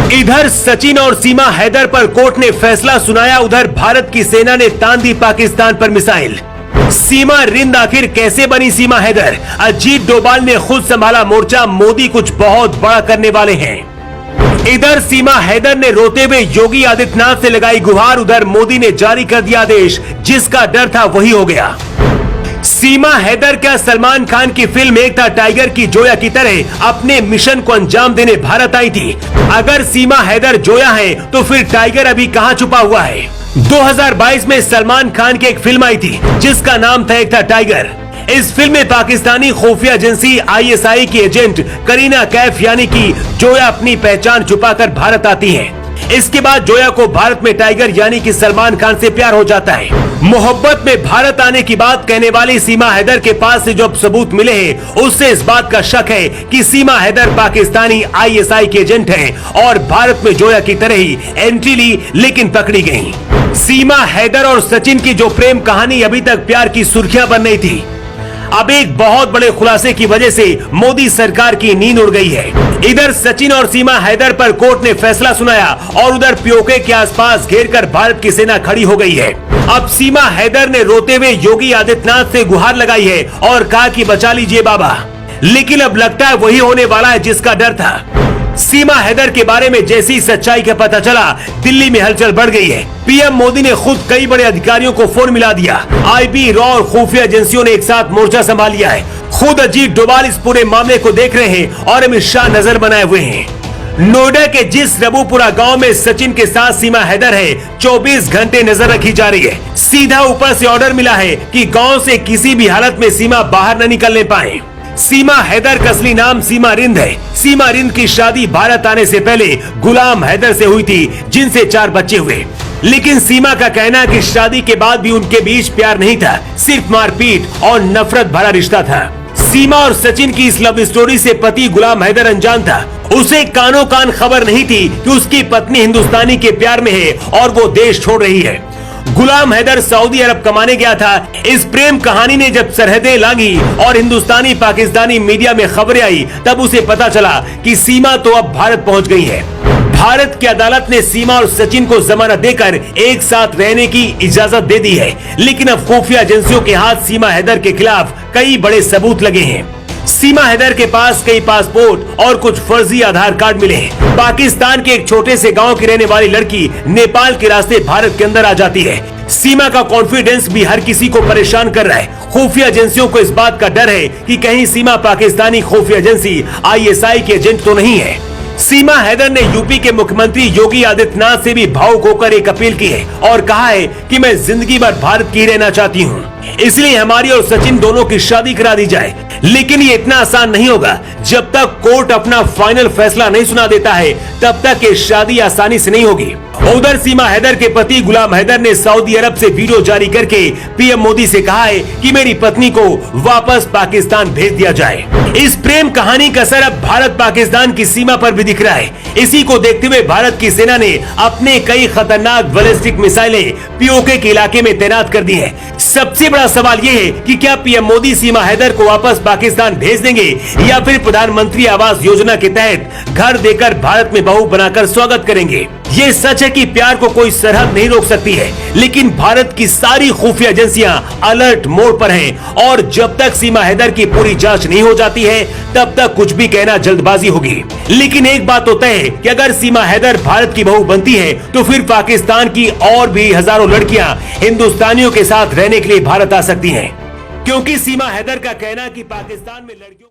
इधर सचिन और सीमा हैदर पर कोर्ट ने फैसला सुनाया, उधर भारत की सेना ने तान दी पाकिस्तान पर मिसाइल। सीमा रिंद आखिर कैसे बनी सीमा हैदर? अजीत डोभाल ने खुद संभाला मोर्चा, मोदी कुछ बहुत बड़ा करने वाले हैं। इधर सीमा हैदर ने रोते हुए योगी आदित्यनाथ से लगाई गुहार, उधर मोदी ने जारी कर दिया आदेश, जिसका डर था वही हो गया। सीमा हैदर क्या सलमान खान की फिल्म एक था टाइगर की जोया की तरह अपने मिशन को अंजाम देने भारत आई थी? अगर सीमा हैदर जोया है तो फिर टाइगर अभी कहां छुपा हुआ है? 2022 में सलमान खान की एक फिल्म आई थी जिसका नाम था एक था टाइगर। इस फिल्म में पाकिस्तानी खुफिया एजेंसी ISI की एजेंट करीना कैफ यानी कि जोया अपनी पहचान छुपाकर भारत आती है। इसके बाद जोया को भारत में टाइगर यानी कि सलमान खान से प्यार हो जाता है। मोहब्बत में भारत आने की बात कहने वाली सीमा हैदर के पास से जो सबूत मिले हैं उससे इस बात का शक है कि सीमा हैदर पाकिस्तानी ISI के एजेंट हैं और भारत में जोया की तरह ही एंट्री ली लेकिन पकड़ी गयी। सीमा हैदर और सचिन की जो प्रेम कहानी अभी तक प्यार की सुर्खियां बन रही थी, अब एक बहुत बड़े खुलासे की वजह से मोदी सरकार की नींद उड़ गई है। इधर सचिन और सीमा हैदर पर कोर्ट ने फैसला सुनाया और उधर पीओके के आसपास घेरकर भारत की सेना खड़ी हो गई है। अब सीमा हैदर ने रोते हुए योगी आदित्यनाथ से गुहार लगाई है और कहा कि बचा लीजिए बाबा, लेकिन अब लगता है वही होने वाला है जिसका डर था। सीमा हैदर के बारे में जैसी सच्चाई का पता चला, दिल्ली में हलचल बढ़ गई है। पीएम मोदी ने खुद कई बड़े अधिकारियों को फोन मिला दिया। IB, रॉ और खुफिया एजेंसियों ने एक साथ मोर्चा संभाल लिया है। खुद अजीत डोभाल इस पूरे मामले को देख रहे हैं और अमित शाह नजर बनाए हुए हैं। नोएडा के जिस रबुपुरा गांव में सचिन के साथ सीमा हैदर है, 24 घंटे नजर रखी जा रही है। सीधा ऊपर से ऑर्डर मिला है कि गाँव से किसी भी हालत में सीमा बाहर न निकलने पाए। सीमा हैदर का असली नाम सीमा रिंद है। सीमा रिंद की शादी भारत आने से पहले गुलाम हैदर से हुई थी, जिनसे 4 बच्चे हुए। लेकिन सीमा का कहना है कि शादी के बाद भी उनके बीच प्यार नहीं था, सिर्फ मारपीट और नफरत भरा रिश्ता था। सीमा और सचिन की इस लव स्टोरी से पति गुलाम हैदर अनजान था। उसे कानों कान खबर नहीं थी कि उसकी पत्नी हिंदुस्तानी के प्यार में है और वो देश छोड़ रही है। गुलाम हैदर सऊदी अरब कमाने गया था। इस प्रेम कहानी ने जब सरहदें लांघी और हिंदुस्तानी पाकिस्तानी मीडिया में खबरें आई, तब उसे पता चला कि सीमा तो अब भारत पहुंच गई है। भारत की अदालत ने सीमा और सचिन को जमानत देकर एक साथ रहने की इजाजत दे दी है, लेकिन अब खुफिया एजेंसियों के हाथ सीमा हैदर के खिलाफ कई बड़े सबूत लगे हैं। सीमा हैदर के पास कई पासपोर्ट और कुछ फर्जी आधार कार्ड मिले हैं। पाकिस्तान के एक छोटे से गांव की रहने वाली लड़की नेपाल के रास्ते भारत के अंदर आ जाती है। सीमा का कॉन्फिडेंस भी हर किसी को परेशान कर रहा है। खुफिया एजेंसियों को इस बात का डर है कि कहीं सीमा पाकिस्तानी खुफिया एजेंसी ISI के एजेंट तो नहीं है। सीमा हैदर ने यूपी के मुख्यमंत्री योगी आदित्यनाथ से भी भावुक होकर एक अपील की है और कहा है कि मैं जिंदगी भर भारत की रहना चाहती हूँ, इसलिए हमारी और सचिन दोनों की शादी करा दी जाए। लेकिन ये इतना आसान नहीं होगा। जब तक कोर्ट अपना फाइनल फैसला नहीं सुना देता है, तब तक ये शादी आसानी से नहीं होगी। उधर सीमा हैदर के पति गुलाम हैदर ने सऊदी अरब से वीडियो जारी करके पीएम मोदी से कहा है कि मेरी पत्नी को वापस पाकिस्तान भेज दिया जाए। इस प्रेम कहानी का असर अब भारत पाकिस्तान की सीमा पर भी दिख रहा है। इसी को देखते हुए भारत की सेना ने अपने कई खतरनाक बैलिस्टिक मिसाइलें पीओके के इलाके में तैनात कर दी है। सबसे बड़ा सवाल ये है कि क्या पीएम मोदी सीमा हैदर को वापस पाकिस्तान भेज देंगे या फिर प्रधानमंत्री आवास योजना के तहत घर देकर भारत में बहू बनाकर स्वागत करेंगे। ये सच है कि प्यार को कोई सरहद नहीं रोक सकती है, लेकिन भारत की सारी खुफिया एजेंसियां अलर्ट मोड पर हैं और जब तक सीमा हैदर की पूरी जांच नहीं हो जाती है, तब तक कुछ भी कहना जल्दबाजी होगी। लेकिन एक बात तो तय है कि अगर सीमा हैदर भारत की बहू बनती है तो फिर पाकिस्तान की और भी हजारों लड़कियां हिंदुस्तानियों के साथ रहने के लिए भारत आ सकती हैं, क्योंकि सीमा हैदर का कहना कि पाकिस्तान में लड़कियों